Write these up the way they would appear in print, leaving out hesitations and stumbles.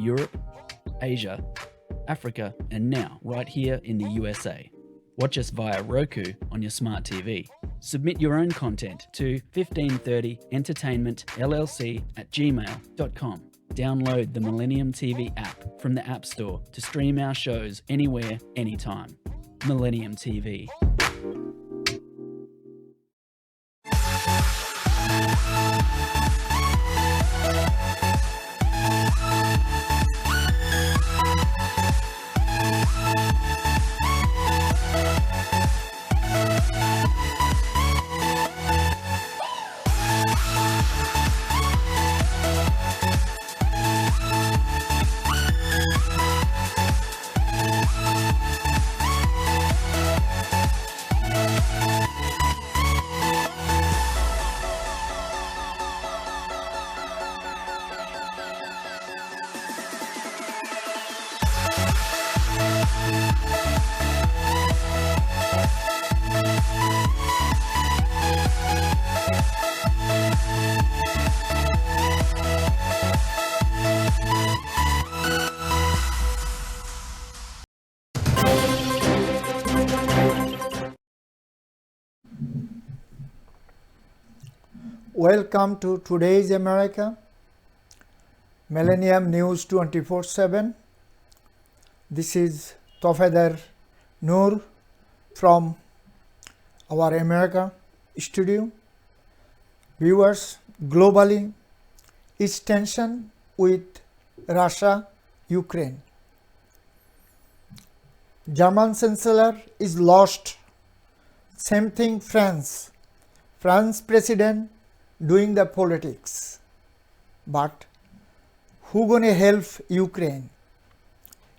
Europe, Asia, Africa, and now right here in the USA. Watch us via Roku on your smart TV. Submit your own content to 1530entertainmentllc@gmail.com. Download the Millennium TV app from the App Store to stream our shows anywhere, anytime. Millennium TV. Welcome to Today's America, Millennium News 24/7. This is Tofader Noor from our America studio. Viewers, globally is tension with Russia, Ukraine. German Chancellor is lost. Same thing France. France President doing the politics. But who gonna help Ukraine?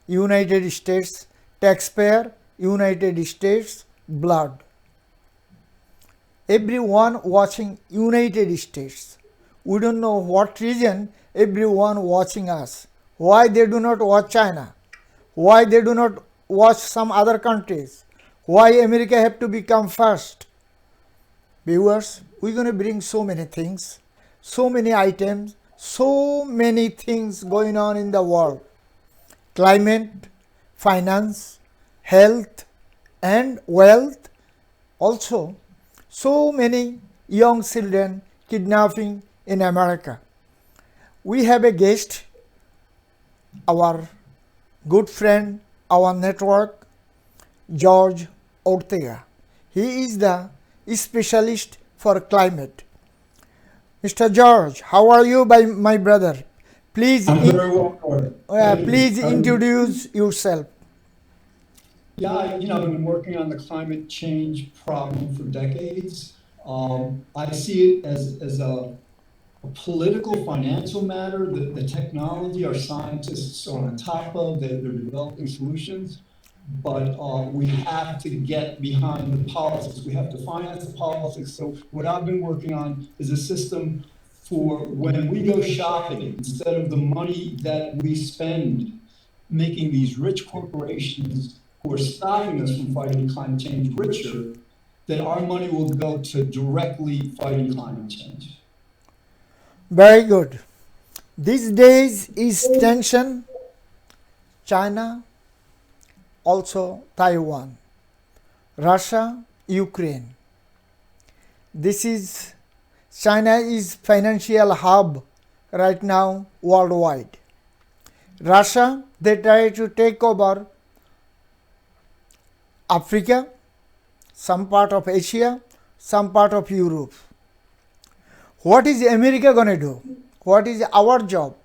United States taxpayer, United States blood. Everyone watching United States. We don't know what reason everyone watching us. Why they do not watch China? Why they do not watch some other countries? Why America have to become first? Viewers, we're going to bring so many things, so many items, so many things going on in the world. Climate, finance, health and wealth. Also, so many young children kidnapping in America. We have a guest, our good friend, our network, George Ortega. He is the specialist for climate. Mr. George, how are you, my brother? Please, I'm very well. Please introduce yourself. Yeah, I've been working on the climate change problem for decades. I see it as a political, financial matter. The technology, our scientists are on top of. They're developing solutions. But we have to get behind the politics. We have to finance the politics. So what I've been working on is a system for when we go shopping, instead of the money that we spend making these rich corporations who are stopping us from fighting climate change richer, then our money will go to directly fighting climate change. Very good. These days is tension, China, also Taiwan, Russia, Ukraine. This is, China is financial hub right now worldwide. Russia, they try to take over Africa, some part of Asia, some part of Europe. What is America going to do? What is our job?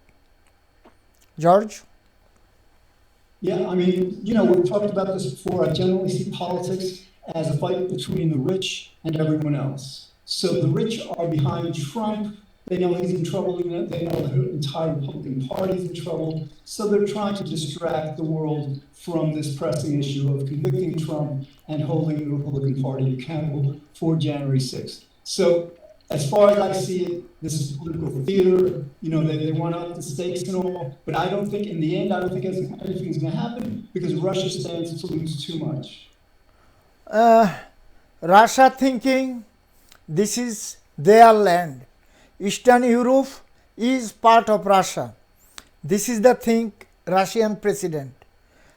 George? Yeah, we've talked about this before. I generally see politics as a fight between the rich and everyone else. So the rich are behind Trump. They know he's in trouble. They know the entire Republican Party is in trouble. So they're trying to distract the world from this pressing issue of convicting Trump and holding the Republican Party accountable for January 6th. So as far as I see it, this is political theater. They want up the stakes and all. But I don't think, in the end, anything's going to happen because Russia stands to lose too much. Russia thinking this is their land. Eastern Europe is part of Russia. This is the thing, Russian president.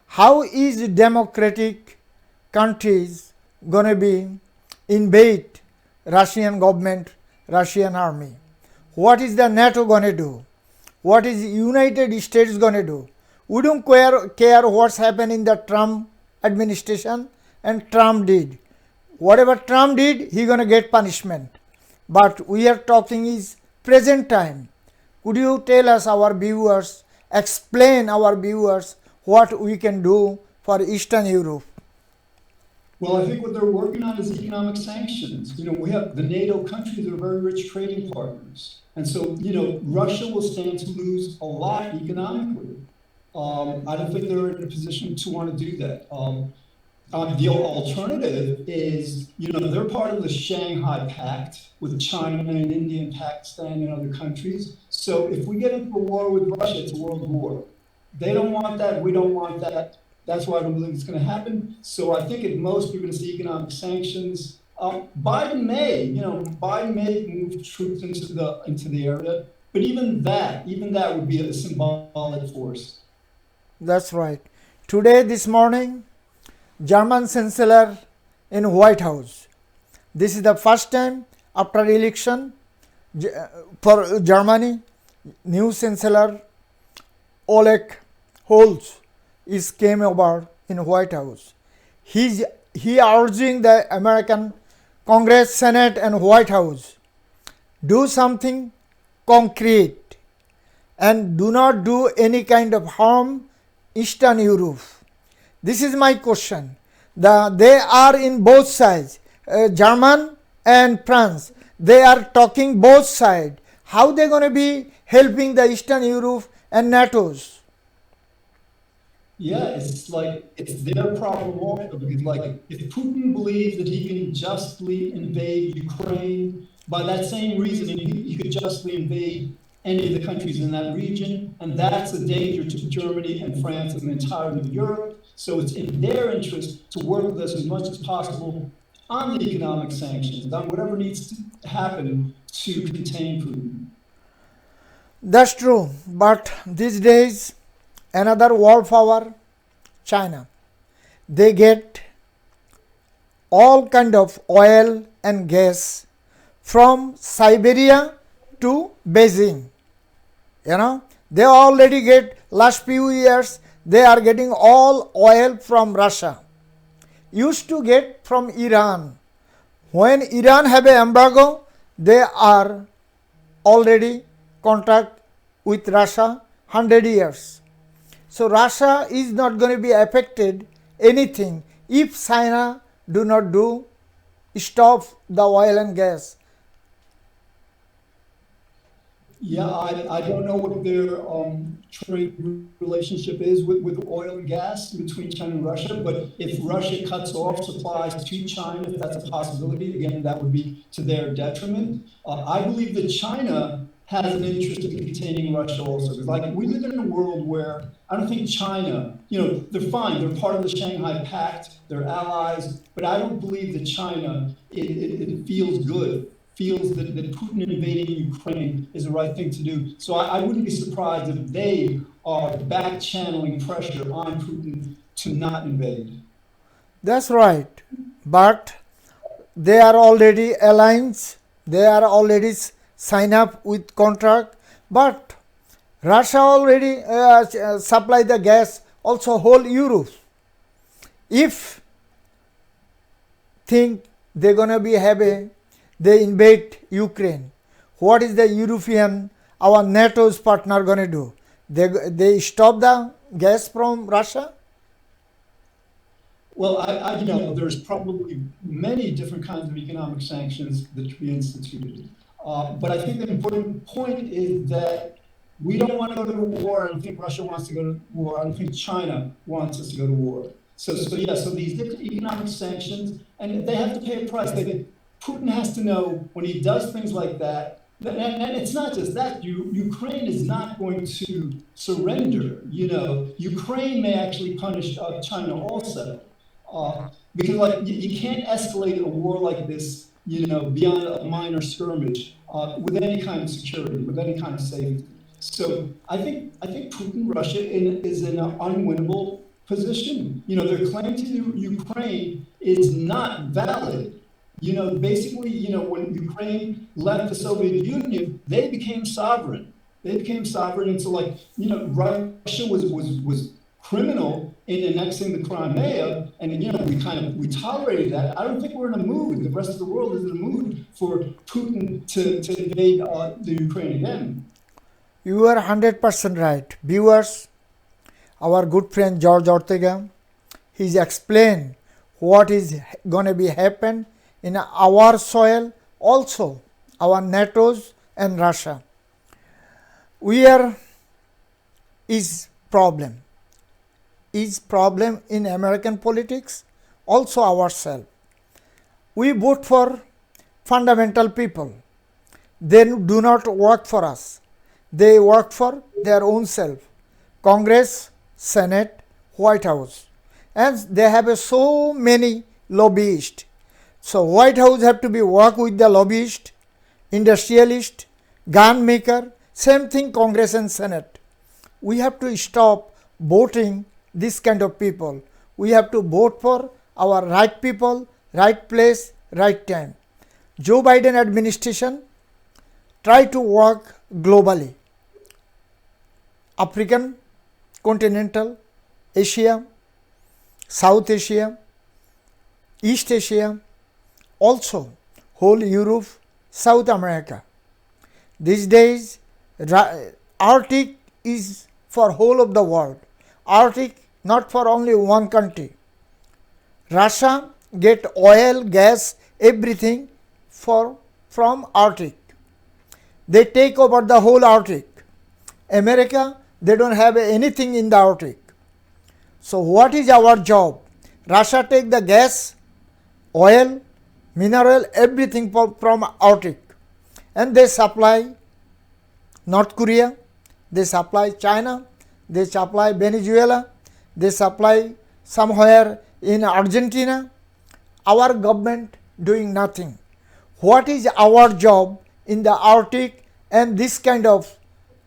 How is democratic countries gonna be invade Russian government, Russian army? What is the NATO gonna do? What is United States gonna do? We don't care what's happened in the Trump administration, and Trump did. Whatever Trump did, he gonna get punishment. But we are talking is present time. Could you tell us, our viewers, explain our viewers what we can do for Eastern Europe? Well, I think what they're working on is economic sanctions. We have the NATO countries are very rich trading partners. And so, Russia will stand to lose a lot economically. I don't think they're in a position to want to do that. The alternative is, they're part of the Shanghai Pact with China and India and Pakistan and other countries. So if we get into a war with Russia, it's a world war. They don't want that. We don't want that. That's why I don't believe it's going to happen. So I think at most we're going to see economic sanctions. Biden may move troops into the area, but even that would be a symbolic force. That's right. Today, this morning, German Chancellor in White House. This is the first time after election for Germany. New Chancellor Olaf Scholz is came over in White House. He urging the American Congress, Senate, and White House do something concrete and do not do any kind of harm Eastern Europe. This is my question. They are in both sides, German and France. They are talking both sides. How they going to be helping the Eastern Europe and NATO's? Yeah, it's their problem also, because if Putin believes that he can justly invade Ukraine, by that same reason he could justly invade any of the countries in that region, and that's a danger to Germany and France and the entirety of Europe. So it's in their interest to work with us as much as possible on the economic sanctions, on whatever needs to happen to contain Putin. That's true, but these days another world power, China, they get all kind of oil and gas from Siberia to Beijing. They already get, last few years they are getting all oil from Russia. Used to get from Iran. When Iran have an embargo, they are already contract with Russia 100 years. So Russia is not going to be affected anything if China do not stop the oil and gas. Yeah, I don't know what their trade relationship is with oil and gas between China and Russia, but if Russia cuts off supplies to China, if that's a possibility, again, that would be to their detriment. I believe that China has an interest in containing Russia also. We live in a world where I don't think China, they're fine, they're part of the Shanghai Pact, they're allies, but I don't believe that China, it feels good, feels that Putin invading Ukraine is the right thing to do. So I wouldn't be surprised if they are back channeling pressure on Putin to not invade. That's right. But they are already alliance, they are already sign up with contract, but Russia already supply the gas also whole Europe. If think they're gonna be they invade Ukraine, what is the European, our NATO's partner gonna do? They stop the gas from Russia? Well, I there's probably many different kinds of economic sanctions that should be instituted. But I think the important point is that we don't want to go to war. I don't think Russia wants to go to war. I don't think China wants us to go to war. So these different economic sanctions, and they have to pay a price. Putin has to know when he does things like that, and it's not just that. Ukraine is not going to surrender. Ukraine may actually punish China also, because you can't escalate a war like this, beyond a minor skirmish with any kind of security, with any kind of safety. So I think Putin, Russia is in an unwinnable position. Their claim to Ukraine is not valid. Basically, when Ukraine left the Soviet Union, they became sovereign. They became sovereign until, Russia was criminal in annexing the Crimea, and we tolerated that. I don't think we're in a mood. The rest of the world is in a mood for Putin to invade the Ukraine again. You are 100% right. Viewers, our good friend George Ortega, he's explained what is going to be happen in our soil, also our NATO's and Russia. We are is problem in American politics, also ourselves. We vote for fundamental people. They do not work for us. They work for their own self. Congress, Senate, White House. And they have so many lobbyists. So White House have to be work with the lobbyist, industrialist, gun maker. Same thing Congress and Senate. We have to stop voting this kind of people. We have to vote for our right people, right place, right time. Joe Biden administration try to work globally. African, continental, Asia, South Asia, East Asia, also whole Europe, South America. These days, Arctic is for whole of the world. Arctic not for only one country. Russia get oil, gas, everything from Arctic. They take over the whole Arctic. America, they don't have anything in the Arctic. So what is our job? Russia take the gas, oil, mineral, everything from Arctic. And they supply North Korea, they supply China, they supply Venezuela, they supply somewhere in Argentina. Our government doing nothing. What is our job in the Arctic and this kind of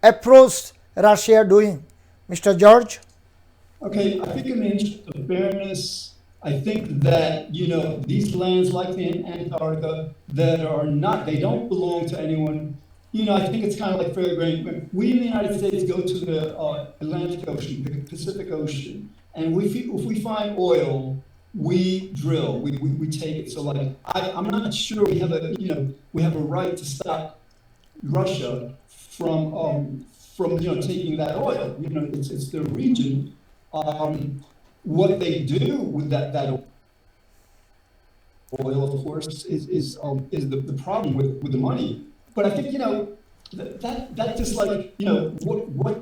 approach Russia doing? Mr. George? Okay, I think in the interest of fairness, I think that, these lands like the Antarctica that are not, they don't belong to anyone. I think it's kind of like fair game. We in the United States go to the Atlantic Ocean, the Pacific Ocean, and if we find oil, we drill, we take it. So I'm not sure we have a right to stop Russia from taking that oil. It's their region. What they do with that oil, of course, is the problem with the money. But I think that just what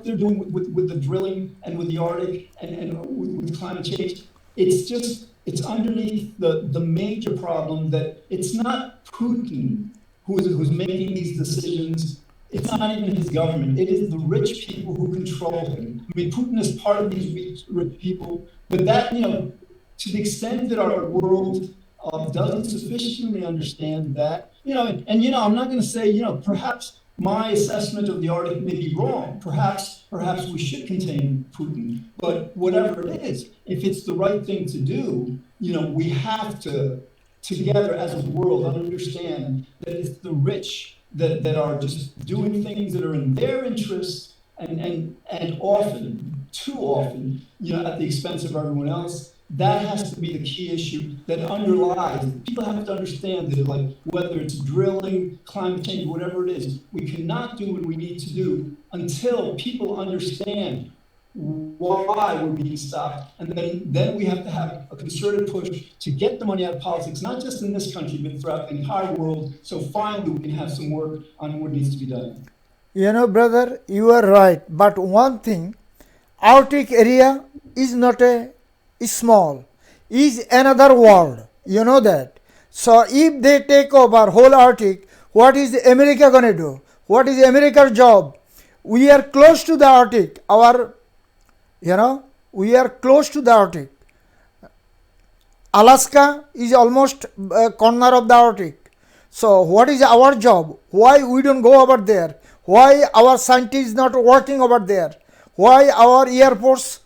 they're doing with the drilling and with the Arctic and with climate change, it's underneath the major problem that it's not Putin who's making these decisions. It's not even his government. It is the rich people who control him. I mean, Putin is part of these rich people, but that, to the extent that our world doesn't sufficiently understand that, I'm not going to say, perhaps my assessment of the Arctic may be wrong. Perhaps we should contain Putin. But whatever it is, if it's the right thing to do, we have to, together as a world, understand that it's the rich that are just doing things that are in their interest and often, too often, at the expense of everyone else. That has to be the key issue that underlies. People have to understand that, whether it's drilling, climate change, whatever it is, we cannot do what we need to do until people understand why we're being stopped. And then we have to have a concerted push to get the money out of politics, not just in this country, but throughout the entire world. So finally, we can have some work on what needs to be done. Brother, you are right. But one thing, Arctic area is not is small, is another world. You know that. So if they take over whole Arctic, what is America going to do? What is America's job? We are close to the Arctic. We are close to the Arctic. Alaska is almost a corner of the Arctic. So what is our job? Why we don't go over there? Why our scientists not working over there? Why our Air Force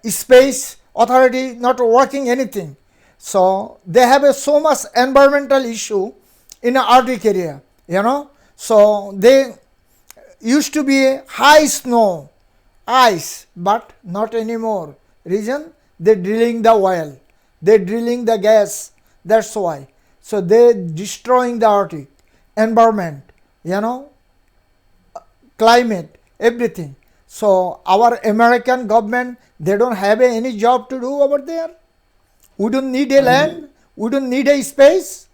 Space Authority not working anything? So they have so much environmental issue in the Arctic area, So they used to be high snow, ice, but not anymore. Reason? They drilling the oil, they drilling the gas. That's why. So they destroying the Arctic environment, climate, everything. So our American government, they don't have any job to do over there. We don't need a land. We don't need a space.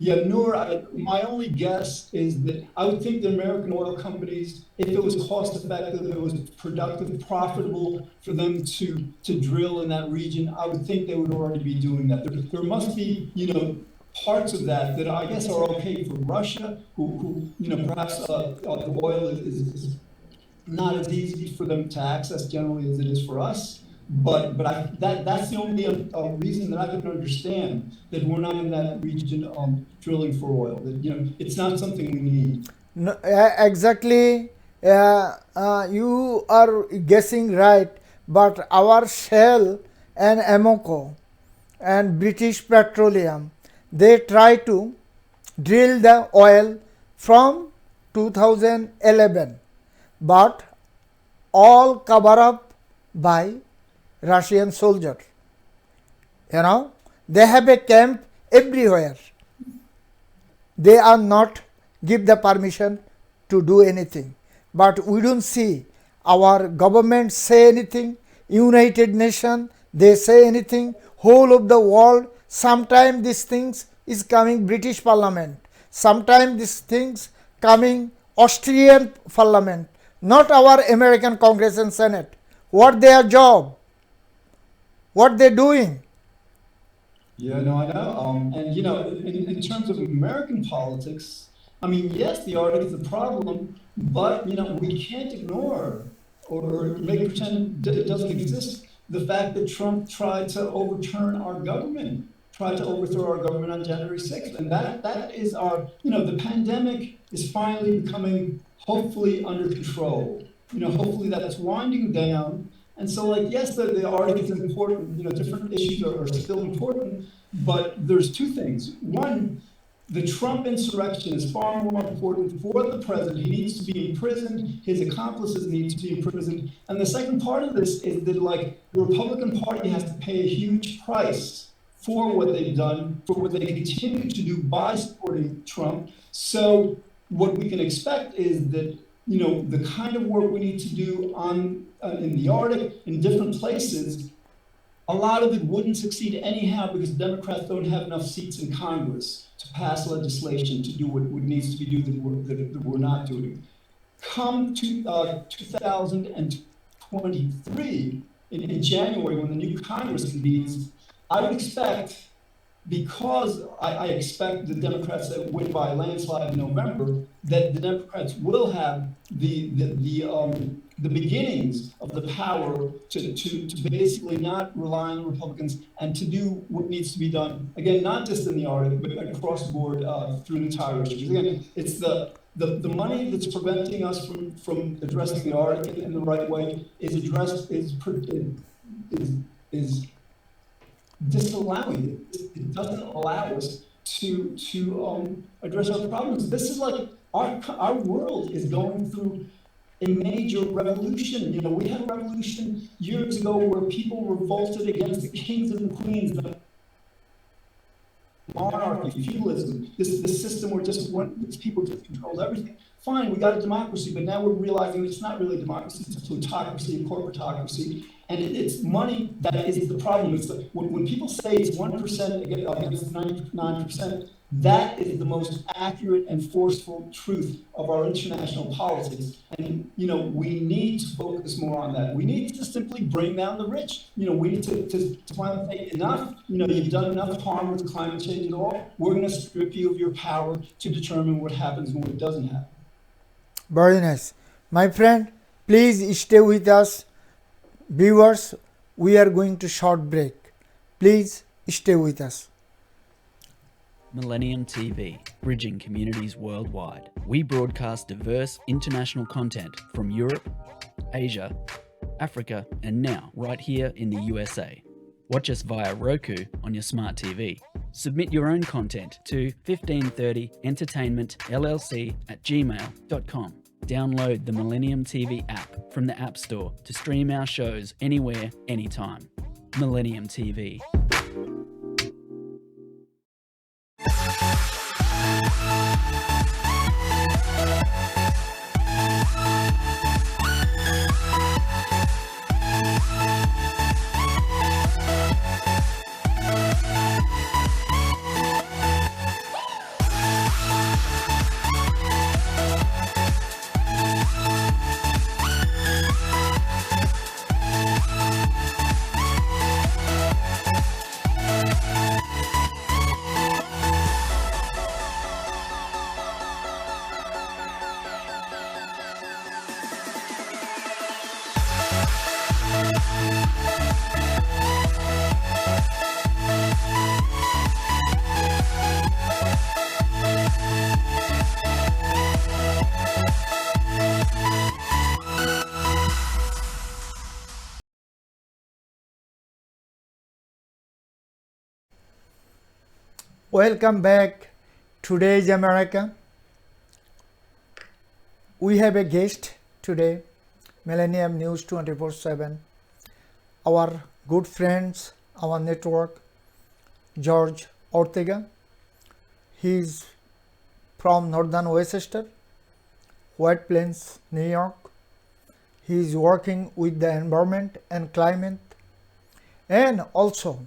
Yeah, Noor, my only guess is that I would think the American oil companies, if it was cost effective, if it was productive, profitable for them to drill in that region, I would think they would already be doing that. There must be, parts of that I guess are okay for Russia, who perhaps the oil is not as easy for them to access generally as it is for us. But that's the only reason that I can understand that we're not in that region drilling for oil. That it's not something we need. No, exactly. You are guessing right. But our Shell and Amoco and British Petroleum, they try to drill the oil from 2011, but all cover up by Russian soldiers. They have a camp everywhere. They are not give the permission to do anything. But we don't see our government say anything, United Nations, they say anything, whole of the world. Sometimes these things is coming British Parliament, sometimes these things coming Austrian Parliament, not our American Congress and Senate. What their job? What they're doing? Yeah, no, I know. And in terms of American politics, I mean, yes, the Arctic is a problem, but we can't ignore or make pretend that it doesn't exist. The fact that Trump tried to overturn our government, tried to overthrow our government on January 6th, and that is our, the pandemic is finally becoming hopefully under control. Hopefully that's winding down. And so, yes, the Arctic is important. Different issues are still important, but there's two things. One, the Trump insurrection is far more important for the president. He needs to be imprisoned. His accomplices need to be imprisoned. And the second part of this is that, the Republican Party has to pay a huge price for what they've done, for what they continue to do by supporting Trump. So what we can expect is that the kind of work we need to do in the Arctic, in different places, a lot of it wouldn't succeed anyhow because Democrats don't have enough seats in Congress to pass legislation to do what needs to be done that we're not doing. Come to 2023, in January, when the new Congress convenes, I would expect, because I expect the Democrats that win by a landslide in November, that the Democrats will have the beginnings of the power to basically not rely on the Republicans and to do what needs to be done. Again, not just in the Arctic, but across the board through the entire issue. Again, it's the money that's preventing us from addressing the Arctic in the right way is disallowing it. It doesn't allow us to address our problems. This is our world is going through a major revolution. We had a revolution years ago where people revolted against the kings and the queens, the monarchy, feudalism, this system where these people just controlled everything. Fine, we got a democracy, but now we're realizing it's not really a democracy, it's a plutocracy, a corporatocracy, and it's money that is the problem. It's when people say it's 1% against 99%, that is the most accurate and forceful truth of our international politics. And, we need to focus more on that. We need to simply bring down the rich. We need to finally say enough. You've done enough harm with climate change and all. We're going to strip you of your power to determine what happens when it doesn't happen. Very nice. My friend, please stay with us. Viewers, we are going to short break. Please stay with us. Millennium TV, bridging communities worldwide. We broadcast diverse international content from Europe, Asia, Africa, and now right here in the USA. Watch us via Roku on your smart TV. Submit your own content to 1530entertainmentllc@gmail.com. Download the Millennium TV app from the App Store to stream our shows anywhere, anytime. Millennium TV. Welcome back. Today's America. We have a guest today, Millennium News 24/7. Our good friends, our network, George Ortega. He's from Northern Westchester, White Plains, New York. He is working with the environment and climate, and also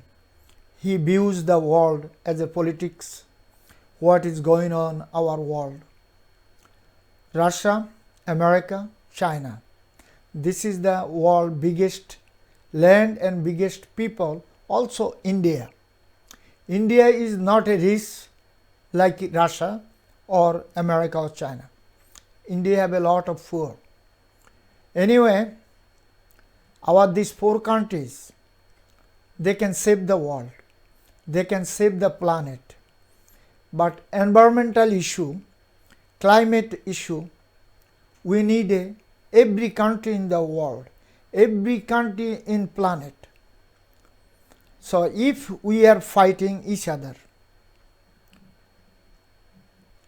he views the world as a politics, what is going on our world. Russia, America, China. This is the world biggest land and biggest people. Also India. India is not a rich like Russia or America or China. India have a lot of poor. Anyway, these four countries, they can save the world. They can save the planet. But environmental issue, climate issue, we need every country in the world, every country in planet. So if we are fighting each other,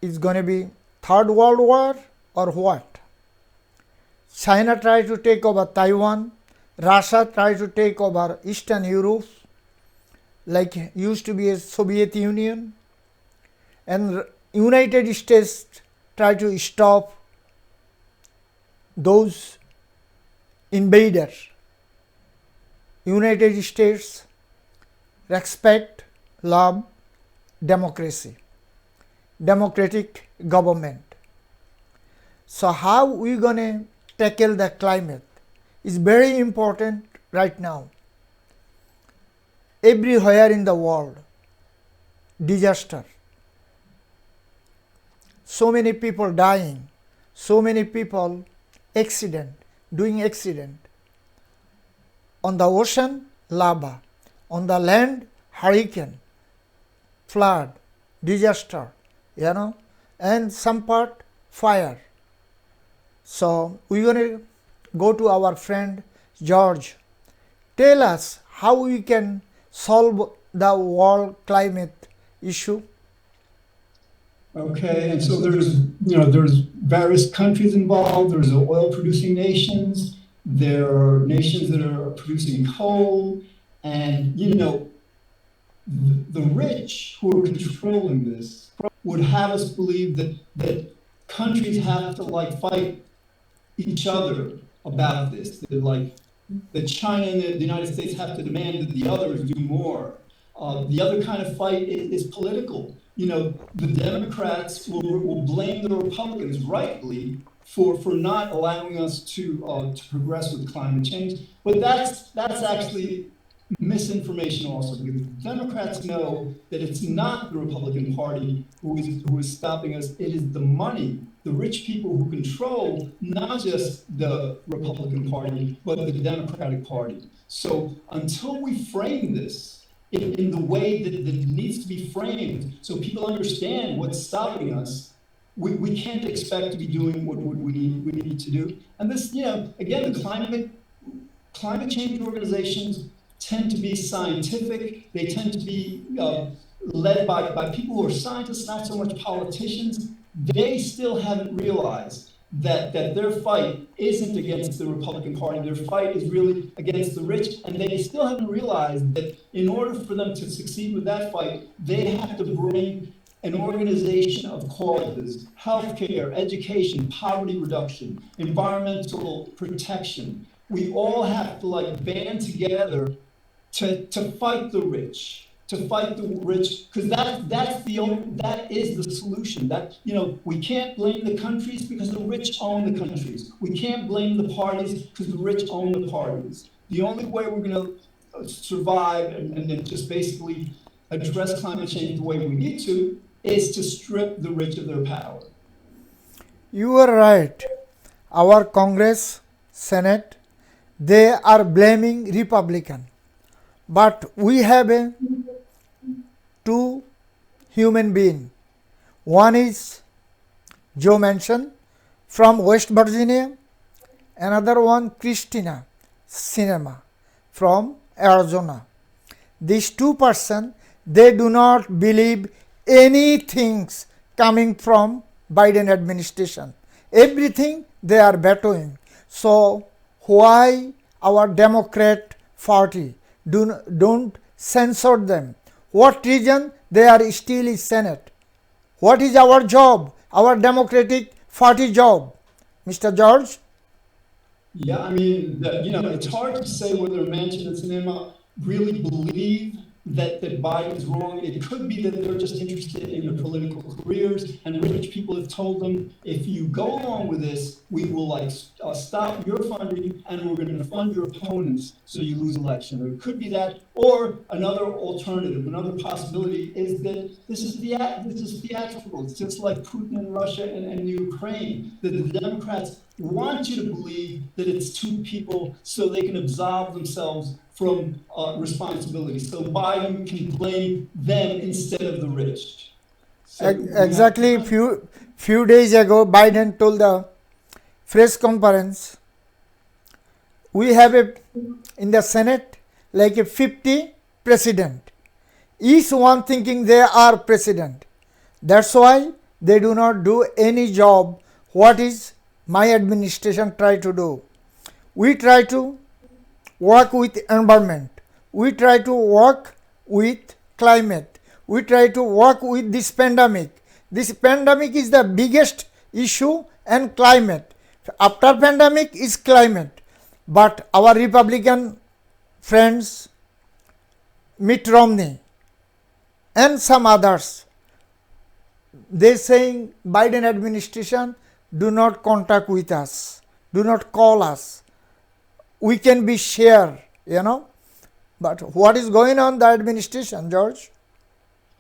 it's going to be Third World War or what? China tried to take over Taiwan, Russia tried to take over Eastern Europe, like used to be a Soviet Union, and United States tried to stop those invaders. United States respect, love democracy, democratic government. So how we gonna tackle the climate is very important right now. Everywhere in the world, disaster. So many people dying, so many people doing accident. On the ocean, lava. On the land, hurricane, flood, disaster, and some part fire. So we're going to go to our friend George. Tell us how we can solve the world climate issue. Okay, and so there's various countries involved. There's the oil-producing nations. There are nations that are producing coal, and the rich who are controlling this would have us believe that countries have to fight each other about this. That China and the United States have to demand that the others do more. The other kind of fight is political. The Democrats will blame the Republicans rightly for not allowing us to progress with climate change. But that's actually misinformation also, because Democrats know that it's not the Republican Party who is stopping us. It is the money, the rich people who control not just the Republican Party, but the Democratic Party. So until we frame this in the way that it needs to be framed so people understand what's stopping us, we can't expect to be doing what we need to do. And this, again, the climate change organizations tend to be scientific. They tend to be led by people who are scientists, not so much politicians. They still haven't realized that their fight isn't against the Republican Party. Their fight is really against the rich, and they still haven't realized that in order for them to succeed with that fight, they have to bring an organization of causes: healthcare, education, poverty reduction, environmental protection. We all have to band together to fight the rich, because that is the solution. That, we can't blame the countries because the rich own the countries. We can't blame the parties because the rich own the parties. The only way we're going to survive and just basically address climate change the way we need to is to strip the rich of their power. You are right. Our Congress, Senate, they are blaming Republican. But we have two human beings. One is Joe Manchin from West Virginia. Another one, Christina Sinema from Arizona. These two persons, they do not believe anything coming from Biden administration. Everything they are vetoing. So why our Democrat party don't censor them? What reason they are still in Senate? What is our job, our Democratic Party job, Mr. George? Yeah, I mean, it's hard to say whether Manchin and Sinema really believe that Biden is wrong. It could be that they're just interested in their political careers, and rich people have told them, if you go along with this, we will stop your funding and we're going to fund your opponents so you lose election. Or it could be that, or another alternative, another possibility is that this is theatrical. It's just like Putin and Russia and Ukraine, that the Democrats want you to believe that it's two people so they can absolve themselves from responsibility. So Biden can blame them instead of the rich. So exactly. Few days ago, Biden told the press conference, we have in the Senate like a 50 president. Each one thinking they are president. That's why they do not do any job. What is my administration try to do? We try to work with environment. We try to work with climate. We try to work with this pandemic. This pandemic is the biggest issue, and climate. After pandemic is climate. But our Republican friends, Mitt Romney and some others, they saying Biden administration, do not contact with us, do not call us. We can be share, But what is going on in the administration, George?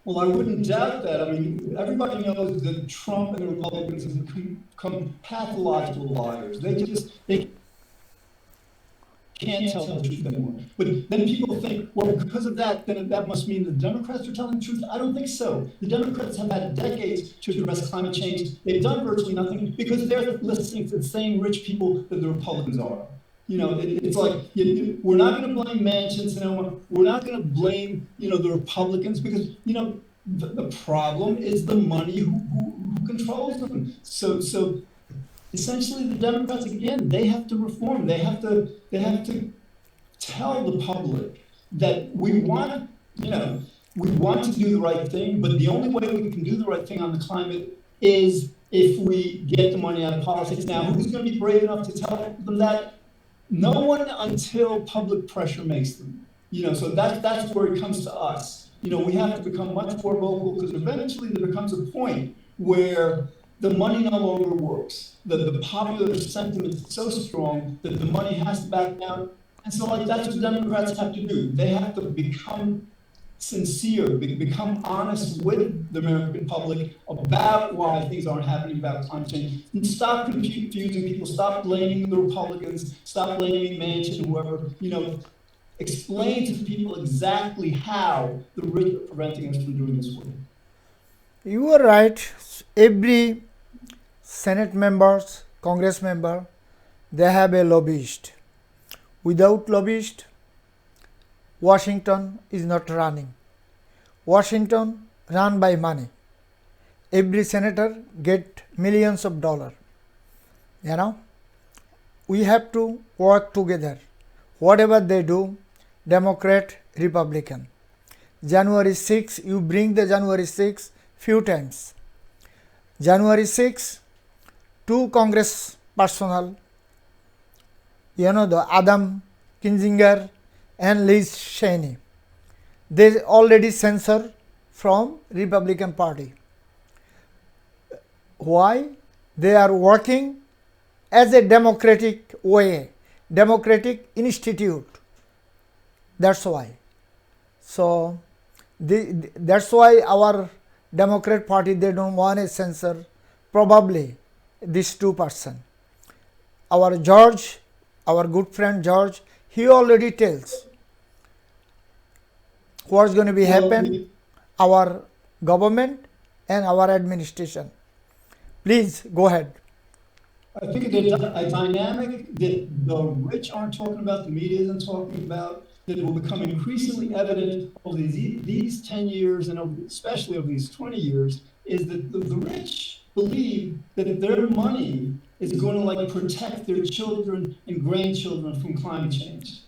Well, I wouldn't doubt that. I mean, everybody knows that Trump and the Republicans have become pathological liars. They can't tell the truth anymore. But then people think, well, because of that, then that must mean the Democrats are telling the truth. I don't think so. The Democrats have had decades to address climate change. They've done virtually nothing because they're listening to the same rich people that the Republicans are. It's like, we're not going to blame Manchin, Sinema. We're not going to blame, the Republicans because, the problem is the money who controls them. So essentially the Democrats, again, they have to reform. They have to tell the public that we want to do the right thing, but the only way we can do the right thing on the climate is if we get the money out of politics. Now, who's going to be brave enough to tell them that? No one until public pressure makes them. So that's where it comes to us. We have to become much more vocal because eventually there becomes a point where the money no longer works. The popular sentiment is so strong that the money has to back down. And so that's what Democrats have to do. They have to become sincere, become honest with the American public about why things aren't happening about climate change, and stop confusing people, stop blaming the Republicans, stop blaming Manchin, whoever. Explain to people exactly how the rich are preventing us from doing this work. You are right. Every Senate members, Congress member, they have a lobbyist. Without lobbyist, Washington is not running. Washington run by money. Every senator get millions of dollars. You know, we have to work together. Whatever they do, Democrat, Republican. January 6, you bring the January 6 few times. January 6, two Congress personnel, the Adam Kinzinger and Liz Cheney, they already censor from Republican Party. Why? They are working as a democratic way, democratic institute. That's why. So that's why our Democrat Party, they don't want to censor probably these two person. Our George, our good friend George, he already tells what's going to be happen, our government and our administration. Please go ahead. I think a dynamic that the rich aren't talking about, the media isn't talking about, that will become increasingly evident over these 10 years and especially over these 20 years, is that the rich believe that if their money is going to protect their children and grandchildren from climate change.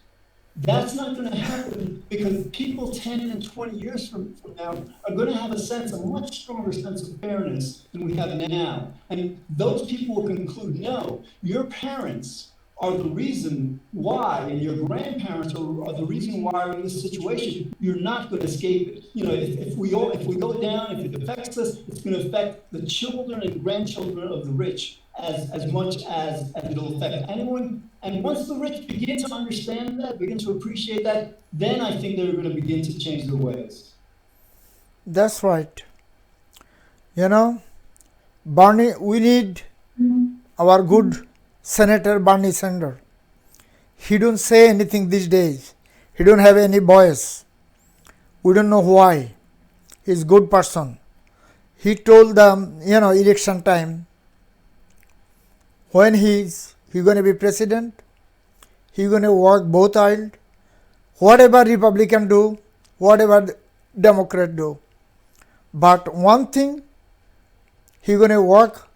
That's not going to happen because people 10 and 20 years from now are going to have a much stronger sense of fairness than we have now. And those people will conclude, no, your parents are the reason why, and your grandparents are the reason why we're in this situation. You're not going to escape it. If we go down, if it affects us, it's going to affect the children and grandchildren of the rich as much as it'll affect anyone. And once the rich begin to understand that, begin to appreciate that, then I think they're going to begin to change their ways. That's right. Bernie, we need our good Senator Bernie Sanders. He don't say anything these days. He don't have any voice. We don't know why. He's a good person. He told them, election time, when he's going to be president, he's going to work both aisles. Whatever Republican do, whatever Democrat do. But one thing, he's going to work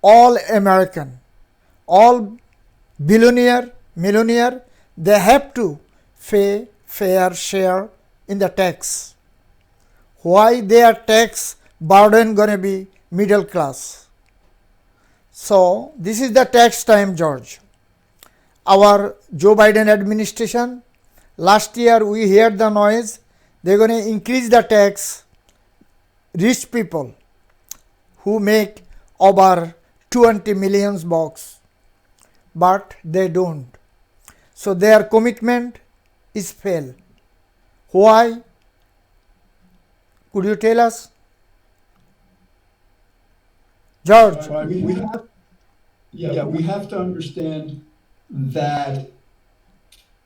all American. All billionaire, millionaire, they have to pay fair share in the tax. Why their tax burden going to be middle class? So this is the tax time, George. Our Joe Biden administration, last year we heard the noise, they're going to increase the tax. Rich people who make over 20 million bucks. But they don't. So their commitment is fail. Why? Could you tell us? George. We have to understand that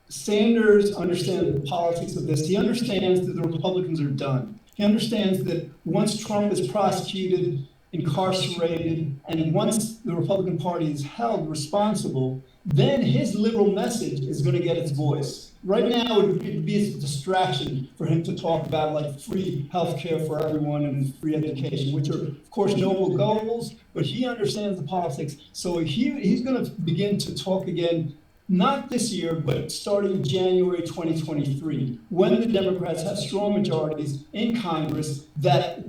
Sanders understands the politics of this. He understands that the Republicans are done. He understands that once Trump is prosecuted, incarcerated, and once the Republican Party is held responsible, then his liberal message is going to get its voice. Right now, it would be a distraction for him to talk about free health care for everyone and free education, which are, of course, noble goals, but he understands the politics. So he's going to begin to talk again, not this year, but starting January 2023, when the Democrats have strong majorities in Congress that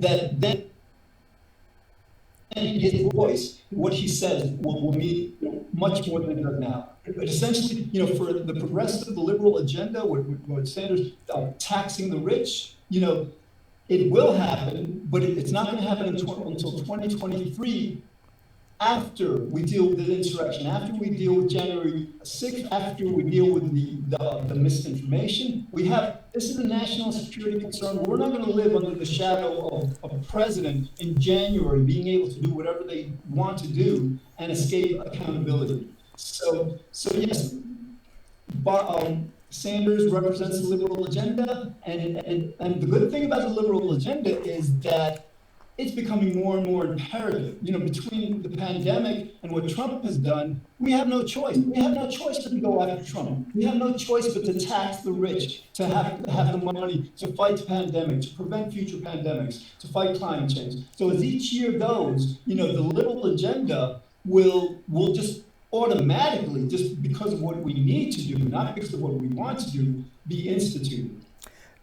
his voice, what he says, will mean much more than it does now. But essentially, for the progressive, the liberal agenda, what Sanders taxing the rich, it will happen, but it's not going to happen until 2023. After we deal with the insurrection, after we deal with January 6th, after we deal with the misinformation, this is a national security concern. We're not going to live under the shadow of a president in January being able to do whatever they want to do and escape accountability. So yes, Sanders represents the liberal agenda, and the good thing about the liberal agenda is that it's becoming more and more imperative. You know, between the pandemic and what Trump has done, we have no choice. We have no choice but to go after Trump. We have no choice but to tax the rich, to have the money to fight the pandemic, to prevent future pandemics, to fight climate change. So as each year goes, you know, the liberal agenda will just automatically, just because of what we need to do, not because of what we want to do, be instituted.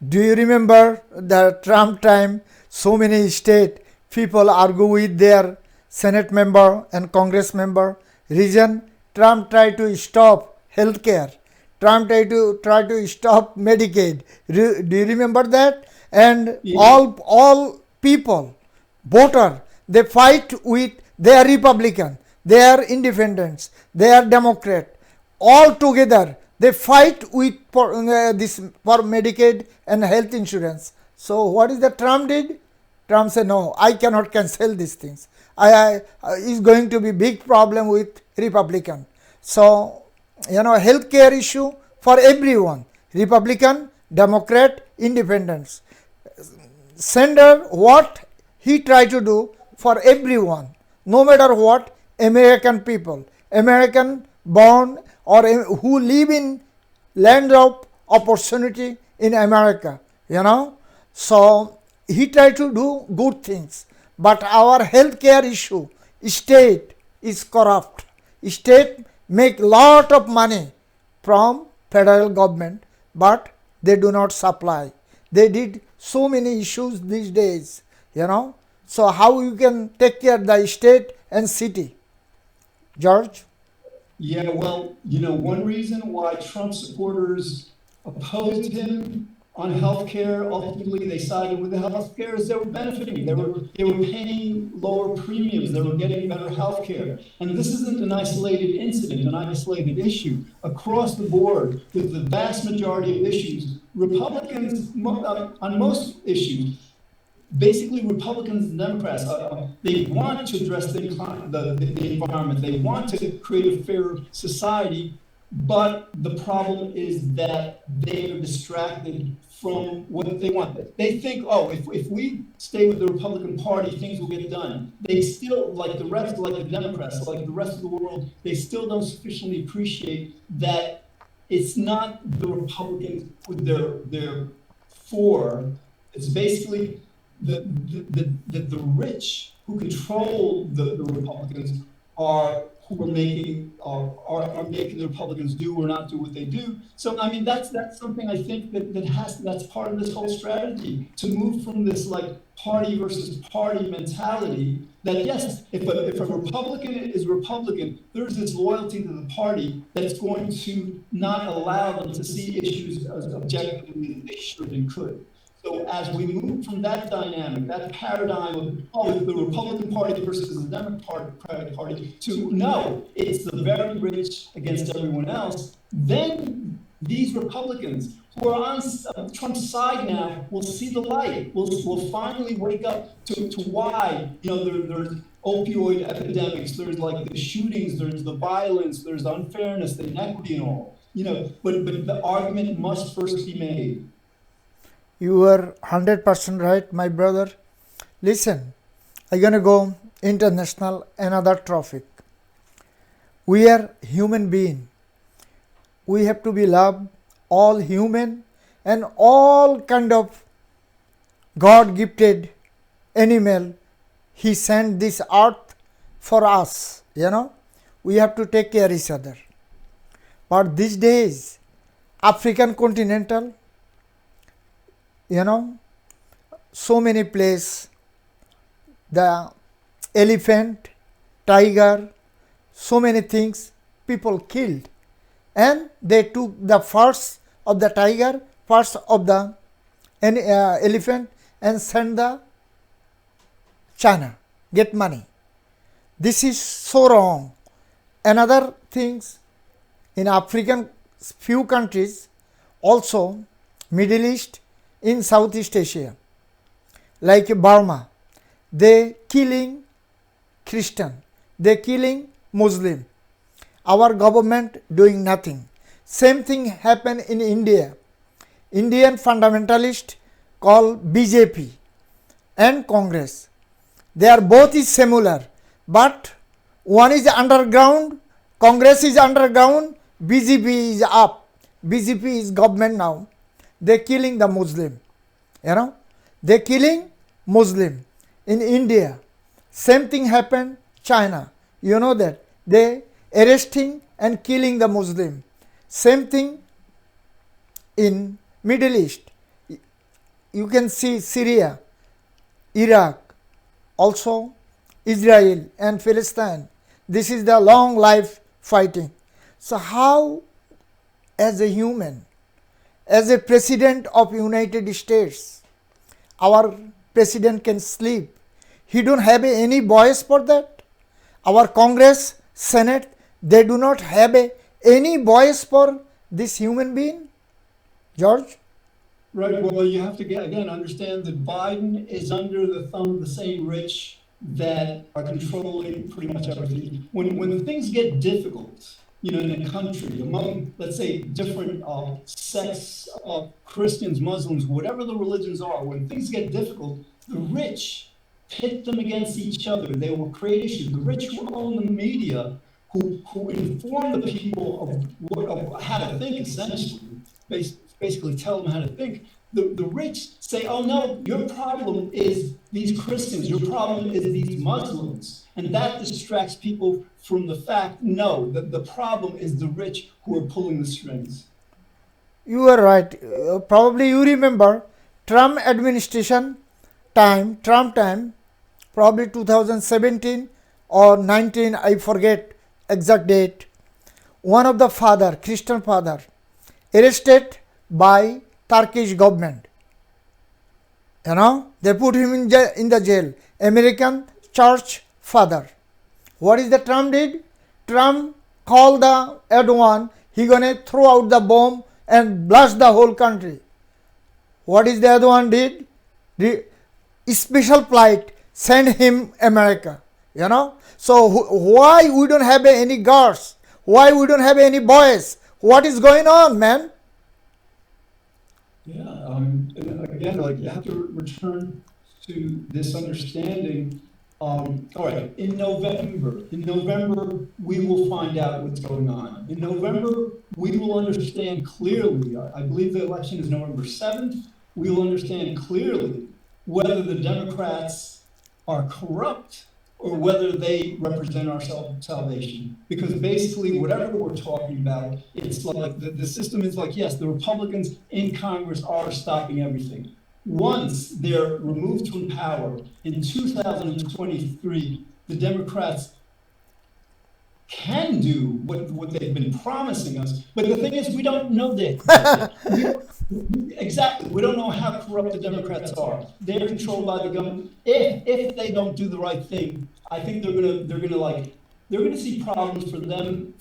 Do you remember the Trump time? So many state people argue with their Senate member and Congress member. Reason, Trump tried to stop healthcare. Trump tried to stop Medicaid. Do you remember that? And Yeah. all people, voter, they fight with their Republican, they are independents, they are Democrat. All together, they fight with for Medicaid and health insurance. So what is that Trump did? Trump said, no, I cannot cancel these things. It's going to be big problem with Republican. So, you know, healthcare issue for everyone, Republican, Democrat, independents. Sender, what he tried to do for everyone, no matter what, American people, American born or who live in land of opportunity in America, you know. So he tried to do good things, but our healthcare issue, state is corrupt. State make lot of money from federal government, but they do not supply. They did so many issues these days, you know. So how you can take care of the state and city? George? Yeah, well, you know, one reason why Trump supporters opposed him on healthcare, ultimately they sided with the healthcare, is they were benefiting. They were paying lower premiums. They were getting better healthcare. And this isn't an isolated incident, an isolated issue. Across the board, with the vast majority of issues, Republicans, on most issues, basically Republicans and Democrats, they want to address the environment. They want to create a fairer society. But the problem is that they are distracted from what they want. They think, oh, if we stay with the Republican Party, things will get done. They still, like the rest, like the Democrats, like the rest of the world, they still don't sufficiently appreciate that it's not the Republicans who they're for. It's basically the rich who control the Republicans are making the Republicans do or not do what they do. So I mean that's something I think that's part of this whole strategy, to move from this like party versus party mentality. That yes, if a Republican is Republican, there's this loyalty to the party that's going to not allow them to see issues as objectively as they should and could. So as we move from that dynamic, that paradigm of the Republican Party versus the Democratic Party to no, it's the very rich against everyone else, then these Republicans who are on Trump's side now will see the light. Will finally wake up to why, you know, there's opioid epidemics, there's like the shootings, there's the violence, there's the unfairness, the inequity and all. You know, but the argument must first be made. You are 100% right, my brother. Listen, I'm going to go international, another topic. We are human being. We have to be loved, all human and all kind of God-gifted animal. He sent this earth for us, you know. We have to take care of each other. But these days, African continental, you know, so many places, the elephant, tiger, so many things people killed. And they took the furs of the tiger, furs of the elephant and sent the China, get money. This is so wrong. Another things, in African few countries, also Middle East, in Southeast Asia, like Burma, they killing Christian, they killing Muslim. Our government doing nothing. Same thing happened in India. Indian fundamentalist called BJP and Congress. They are both is similar, but one is underground, Congress is underground, BJP is up. BJP is government now. They killing the Muslim. They killing Muslim. In India, same thing happened China. You know that. They arresting and killing the Muslim. Same thing in Middle East. You can see Syria, Iraq, also Israel and Palestine. This is the long life fighting. So how, as a human, as a president of United States, our president can sleep? He don't have any voice for that. Our Congress, Senate, they do not have any voice for this human being. George? Right. Well, you have to again understand that Biden is under the thumb of the same rich that are controlling pretty much everything. When things get difficult, in a country among, let's say, different sects of Christians, Muslims, whatever the religions are, when things get difficult, the rich pit them against each other. They will create issues. The rich who own the media, who inform the people of how to think, essentially, basically tell them how to think. The rich say, oh no, your problem is these Christians, your problem is these Muslims. And that distracts people from the fact, no, that the problem is the rich who are pulling the strings. You are right. Probably you remember Trump administration time, probably 2017 or 19, I forget exact date. One of the father, Christian father, arrested by Turkish government. They put him in the jail. American church father. What is the Trump did? Trump called the Erdogan, he gonna throw out the bomb and blast the whole country. What is the Erdogan did? The special flight send him America. So why we don't have any girls? Why we don't have any boys? What is going on, man? Yeah, again, you have to return to this understanding. All right, in November, we will find out what's going on. In November, we will understand clearly, I believe the election is November 7th, we will understand clearly whether the Democrats are corrupt or whether they represent our salvation. Because basically, whatever we're talking about, it's like the system is like, yes, the Republicans in Congress are stopping everything. Once they're removed from power in 2023, the Democrats can do what they've been promising us. But the thing is, we don't know that. Exactly. We don't know how corrupt the Democrats are. They're controlled by the government. If they don't do the right thing, I think they're gonna see problems for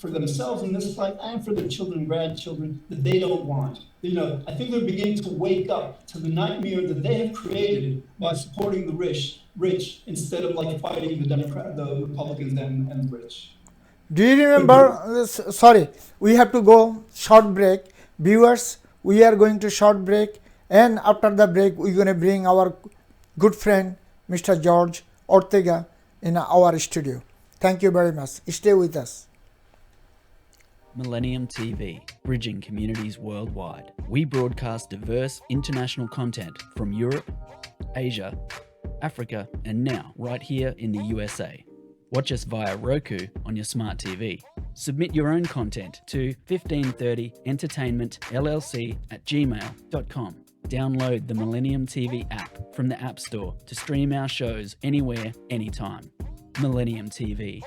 themselves in this fight and for their children and grandchildren that they don't want. I think they're beginning to wake up to the nightmare that they have created by supporting the rich instead of fighting the Republicans and the rich. Do you remember? Sorry, we have to go short break. Viewers, we are going to short break, and after the break, we're going to bring our good friend, Mr. George Ortega, in our studio. Thank you very much. Stay with us. Millennium TV, bridging communities worldwide. We broadcast diverse international content from Europe, Asia, Africa, and now right here in the USA. Watch us via Roku on your smart TV. Submit your own content to 1530entertainmentllc@gmail.com. Download the Millennium TV app from the App Store to stream our shows anywhere, anytime. Millennium TV.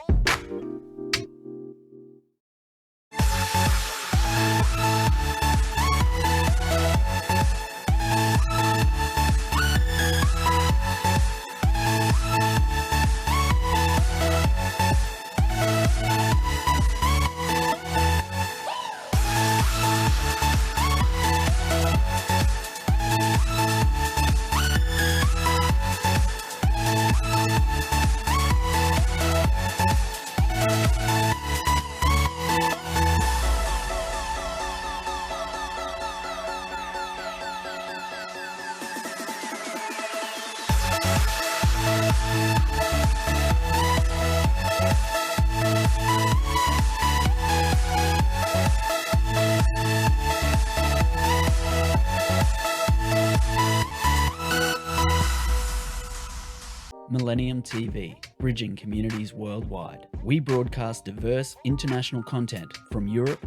Millennium TV, bridging communities worldwide. We broadcast diverse international content from Europe,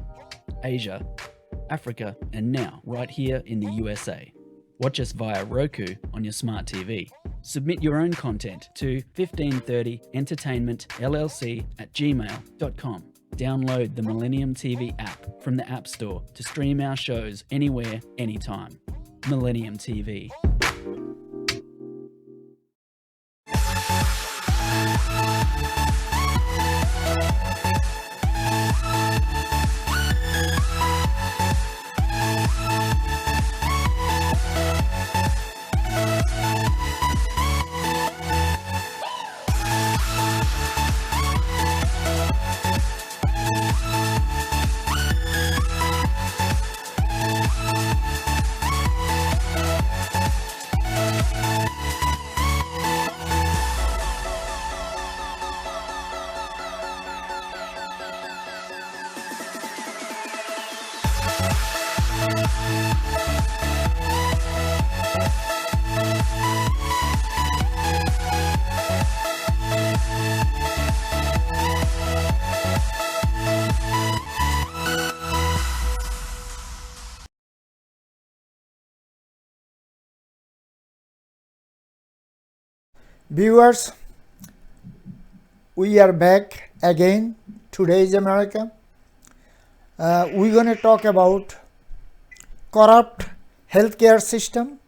Asia, Africa, and now right here in the USA. Watch us via Roku on your smart TV. Submit your own content to 1530entertainmentllc@gmail.com. Download the Millennium TV app from the App Store to stream our shows anywhere, anytime. Millennium TV. Viewers, we are back again. Today is America. We're going to talk about corrupt healthcare system,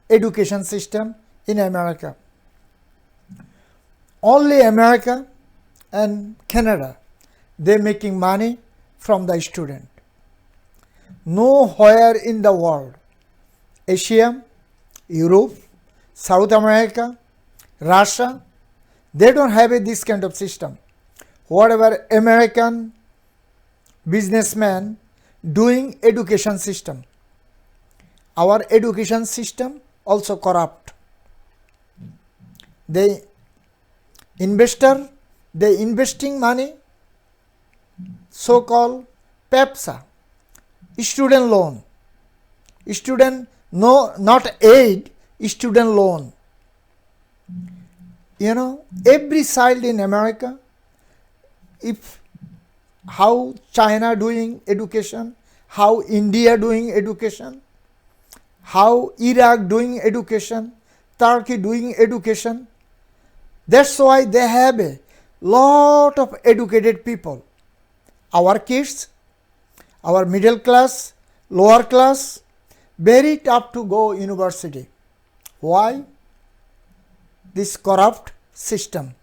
education system in America. Only America and Canada, they're making money from the student. Nowhere in the world, Asia, Europe, South America, Russia, they don't have this kind of system. Whatever American businessman doing education system, our education system also corrupt. They investing money, so-called PEPSA, student loan, not aid, student loan. You know, every child in America, if how China doing education, how India doing education, how Iraq doing education, Turkey doing education, that's why they have a lot of educated people. Our kids, our middle class, lower class, very tough to go university. Why? This corrupt system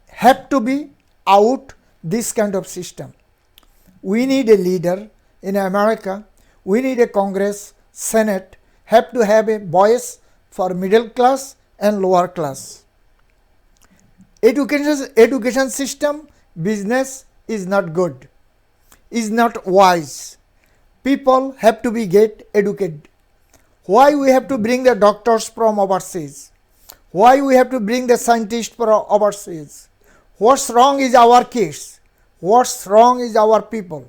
have to be out, this kind of system. We need a leader in America. We need a Congress, Senate, have to have a voice for middle class and lower class. Education system, business is not good, is not wise. People have to be get educated. Why we have to bring the doctors from overseas? Why we have to bring the scientists from overseas? What's wrong is our kids. What's wrong is our people.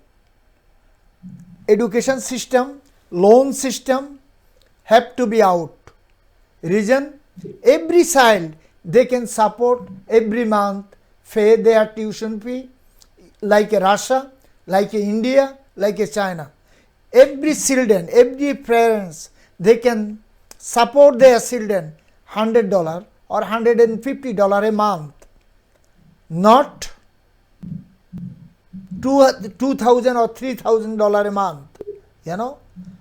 Education system, loan system have to be out. Reason? Every child they can support every month, pay their tuition fee, like Russia, like India, like China. Every children, every parents, they can support their children $100 or $150 a month, not $2,000 or $3,000 a month. You know,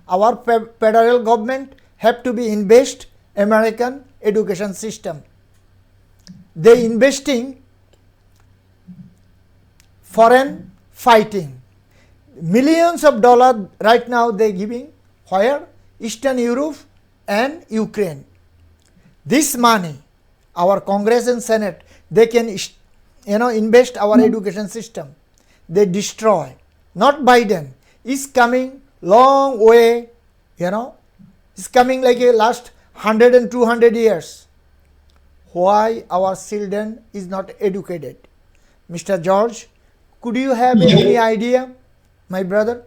our federal government have to be invest American education system. They investing foreign fighting. Millions of dollars right now they giving where? Eastern Europe and Ukraine. This money, our Congress and Senate, they can invest our education system. They destroy. Not Biden. Is coming long way, It's coming like a last 100 and 200 years. Why our children is not educated? Mr. George, could you have any idea, my brother?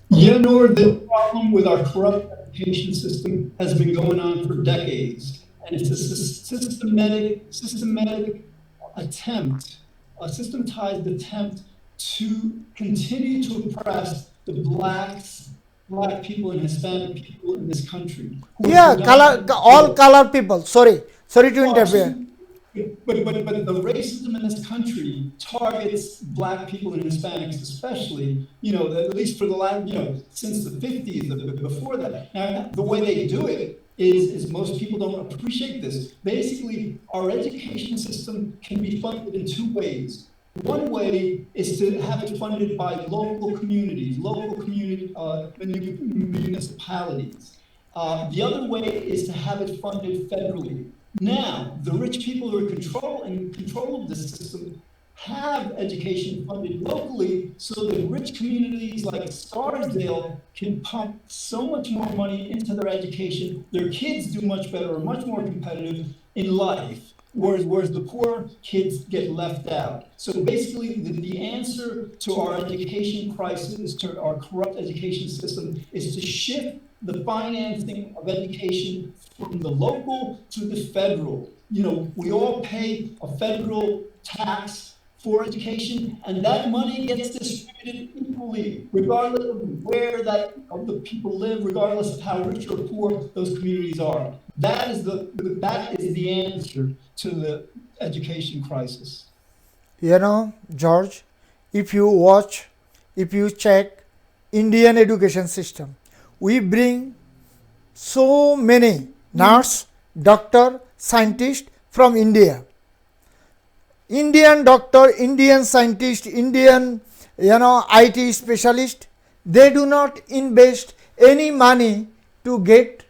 Yeah, Noor, the problem with our corrupt education system has been going on for decades. and it's a systematic attempt, a systematized attempt to continue to oppress the black people and Hispanic people in this country. Yeah, all color people. Sorry to interfere. But the racism in this country targets black people and Hispanics especially, at least for the last, since the 50s, before that. Now, the way they do it is most people don't appreciate this. Basically, our education system can be funded in two ways. One way is to have it funded by local communities, municipalities. The other way is to have it funded federally. Now, the rich people who are in control of this system have education funded locally, so that rich communities like Scarsdale can pump so much more money into their education. Their kids do much better or much more competitive in life, whereas the poor kids get left out. So basically, the answer to our education crisis, to our corrupt education system, is to shift the financing of education from the local to the federal. We all pay a federal tax for education, and that money gets distributed equally, regardless of where the people live, regardless of how rich or poor those communities are. That is the answer to the education crisis. George, if you check Indian education system, we bring so many nurse, doctor, scientist from India. Indian doctor, Indian scientist, Indian IT specialist, they do not invest any money to get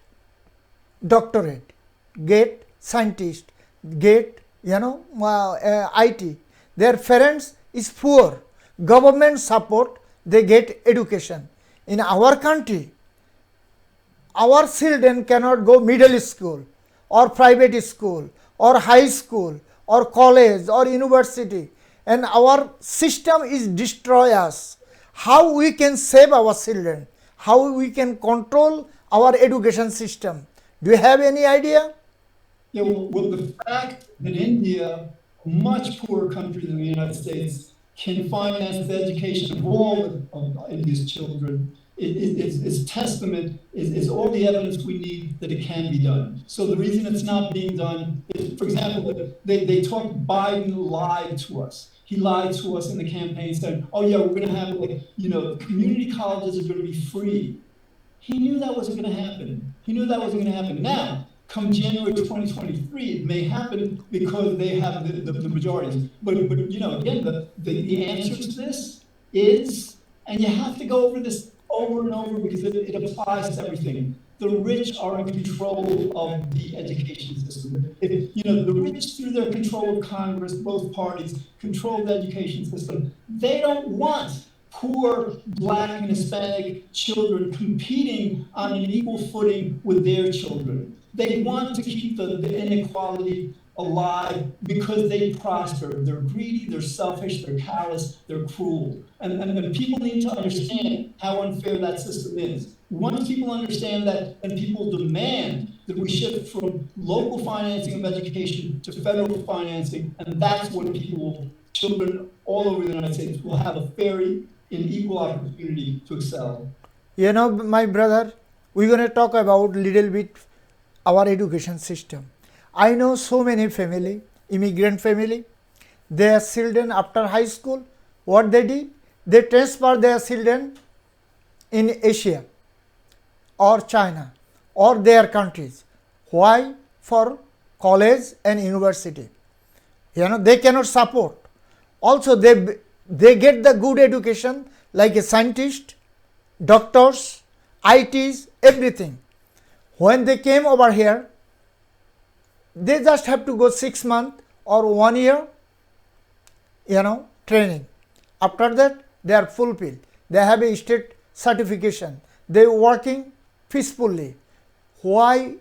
doctorate, get scientist, get IT. Their parents is poor. Government support, they get education. In our country, our children cannot go middle school or private school or high school or college or university, and our system is destroy us. How we can save our children? How we can control our education system? Do you have any idea? Yeah, well, the fact that India, a much poorer country than the United States, can finance the education of all of India's children is testament, is all the evidence we need that it can be done. So the reason it's not being done is, for example, they talk Biden lied to us. He lied to us in the campaign, said, oh yeah, we're going to have community colleges are going to be free. He knew that wasn't going to happen. Now, come January 2023, it may happen because they have the majorities. But again, the answer to this is, and you have to go over this over and over because it applies to everything. The rich are in control of the education system. The rich, through their control of Congress, both parties, control the education system. They don't want poor Black and Hispanic children competing on an equal footing with their children. They want to keep the inequality alive because they prosper. They're greedy, they're selfish, they're callous, they're cruel. And people need to understand how unfair that system is. Once people understand that, and people demand that we shift from local financing of education to federal financing, and that's when children all over the United States will have a fair and equal opportunity to excel. My brother, we're going to talk about little bit our education system. I know so many family, immigrant family, their children after high school, what they did? They transfer their children in Asia or China or their countries. Why? For college and university. They cannot support. Also, they get the good education like a scientist, doctors, ITs, everything. When they came over here, they just have to go 6 months or 1 year, training. After that, they are fulfilled. They have a state certification. They are working peacefully. Why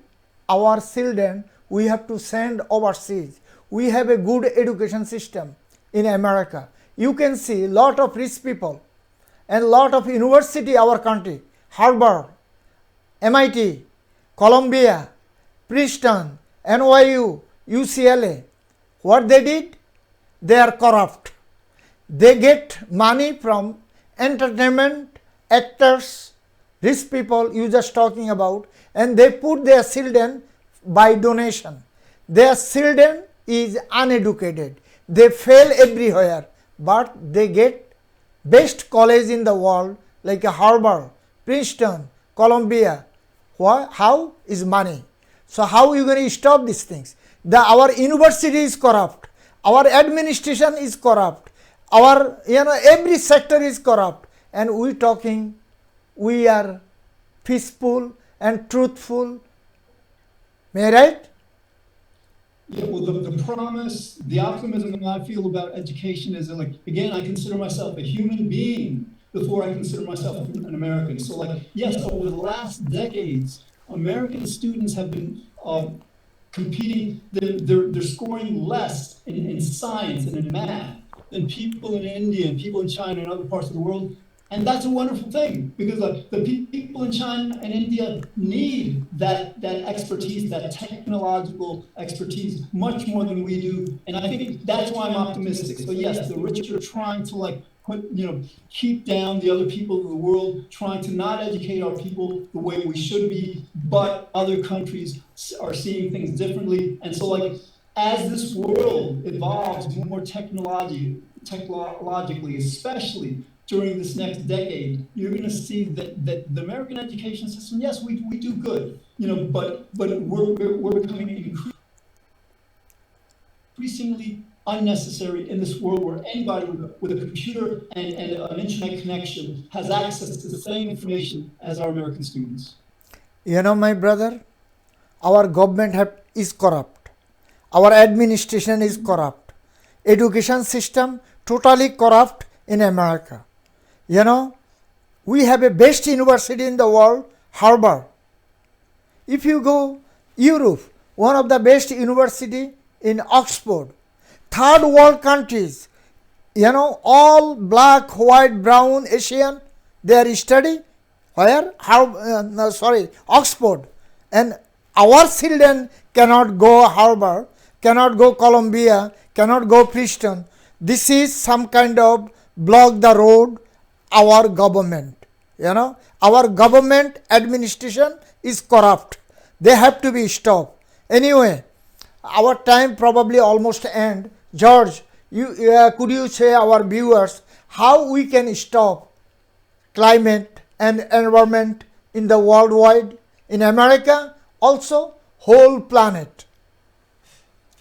our children we have to send overseas? We have a good education system in America. You can see lot of rich people and lot of university our country, Harvard, MIT, Columbia, Princeton, NYU, UCLA, what they did? They are corrupt. They get money from entertainment, actors, rich people you just talking about, and they put their children by donation. Their children is uneducated. They fail everywhere, but they get best college in the world like a Harvard, Princeton, Columbia. Why? How? Is money. So how are you going to stop these things? Our university is corrupt. Our administration is corrupt. Our every sector is corrupt. And we talking, we are peaceful and truthful. May I right? Yeah, well, the promise, the optimism that I feel about education is that, like, again, I consider myself a human being before I consider myself an American. So, like, yes, over the last decades, American students have been competing, they're scoring less in science and in math than people in India and people in China and other parts of the world. And that's a wonderful thing, because the people in China and India need that expertise, that technological expertise, much more than we do. And I think that's why I'm optimistic. So yes, the rich are trying to keep down the other people of the world, trying to not educate our people the way we should be, but other countries are seeing things differently. And so, like, as this world evolves more technologically, especially during this next decade, you're going to see that the American education system, yes, we do good, but we're becoming increasingly unnecessary in this world where anybody with a computer and an internet connection has access to the same information as our American students. My brother, our government is corrupt. Our administration is corrupt. Education system totally corrupt in America. We have a best university in the world, Harvard. If you go Europe, one of the best university in Oxford. Third world countries, all black, white, brown, Asian, they are study where? Oxford. And our children cannot go Harvard, cannot go Columbia, cannot go Princeton. This is some kind of block the road. Our government, our government administration is corrupt. They have to be stopped. Anyway, our time probably almost end. George, could you say our viewers how we can stop climate and environment in the worldwide, in America, also whole planet?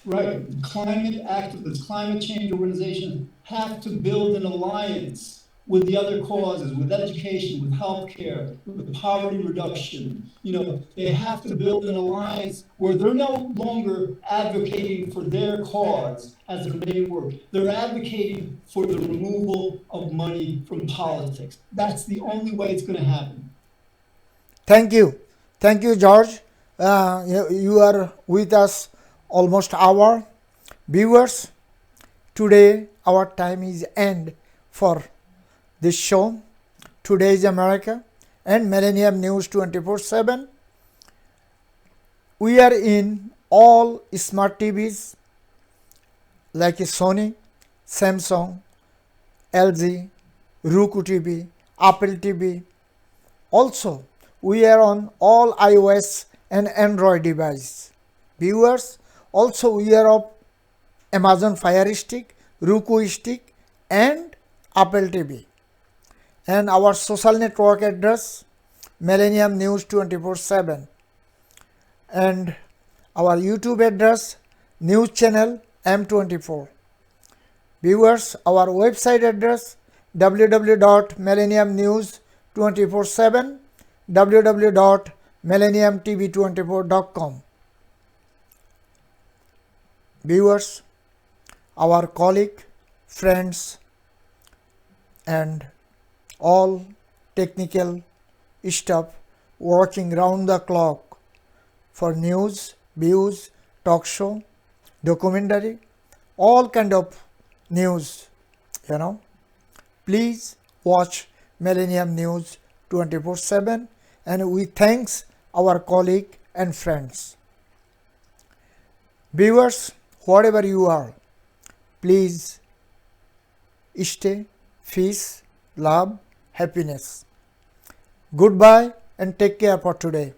Right. Climate activists, climate change organizations have to build an alliance with the other causes, with education, with healthcare, with poverty reduction. They have to build an alliance where they're no longer advocating for their cause as their main work. They're advocating for the removal of money from politics. That's the only way it's going to happen. Thank you. Thank you, George. You are with us almost hour. Viewers, today our time is end for this show, Today's America and Millennium News 24/7. We are in all smart TVs like Sony, Samsung, LG, Roku TV, Apple TV. Also, we are on all iOS and Android devices. Viewers, also we are of Amazon Fire Stick, Roku Stick and Apple TV. And our social network address, Millennium News 24/7. And our YouTube address, News Channel M24. Viewers, our website address, www.millenniumnews247, www.millenniumtv24.com. Viewers, our colleague, friends, and all technical stuff working round the clock for news, views, talk show, documentary, all kind of news, Please watch Millennium News 24/7 and we thanks our colleague and friends. Viewers, wherever you are, please stay, peace, love, happiness. Goodbye and take care for today.